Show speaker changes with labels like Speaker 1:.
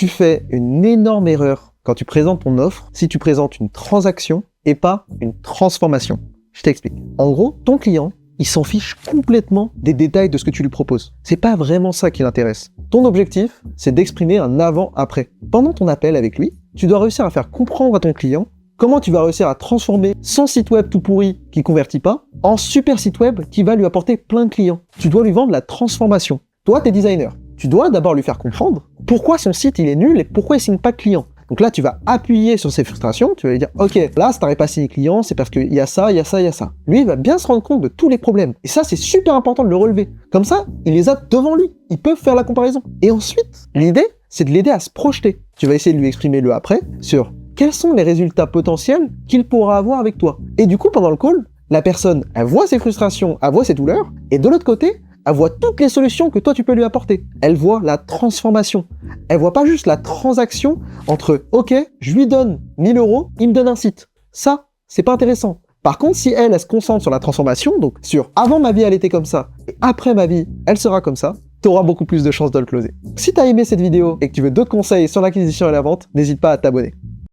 Speaker 1: tu fais une énorme erreur quand tu présentes ton offre si tu présentes une transaction et pas une transformation. Je t'explique. En gros, ton client, il s'en fiche complètement des détails de ce que tu lui proposes. C'est pas vraiment ça qui l'intéresse. Ton objectif, c'est d'exprimer un avant-après. Pendant ton appel avec lui, tu dois réussir à faire comprendre à ton client comment tu vas réussir à transformer son site web tout pourri qui convertit pas en super site web qui va lui apporter plein de clients. Tu dois lui vendre la transformation. Toi, t'es designer. Tu dois d'abord lui faire comprendre pourquoi son site il est nul et pourquoi il signe pas de clients. Donc là, tu vas appuyer sur ses frustrations, tu vas lui dire « Ok, là, ça t'arrive pas à signer client, c'est parce qu'il y a ça, il y a ça, il y a ça. » Lui, il va bien se rendre compte de tous les problèmes. Et ça, c'est super important de le relever. Comme ça, il les a devant lui. Ils peuvent faire la comparaison. Et ensuite, l'idée, c'est de l'aider à se projeter. Tu vas essayer de lui exprimer le après sur quels sont les résultats potentiels qu'il pourra avoir avec toi. Et du coup, pendant le call, la personne, elle voit ses frustrations, elle voit ses douleurs, et de l'autre côté, elle voit toutes les solutions que toi tu peux lui apporter. Elle voit la transformation. Elle voit pas juste la transaction entre « Ok, je lui donne 1000 €, il me donne un site. » Ça, c'est pas intéressant. Par contre, si elle se concentre sur la transformation, donc sur « Avant ma vie, elle était comme ça, et après ma vie, elle sera comme ça », tu auras beaucoup plus de chances de le closer. Si tu as aimé cette vidéo et que tu veux d'autres conseils sur l'acquisition et la vente, n'hésite pas à t'abonner.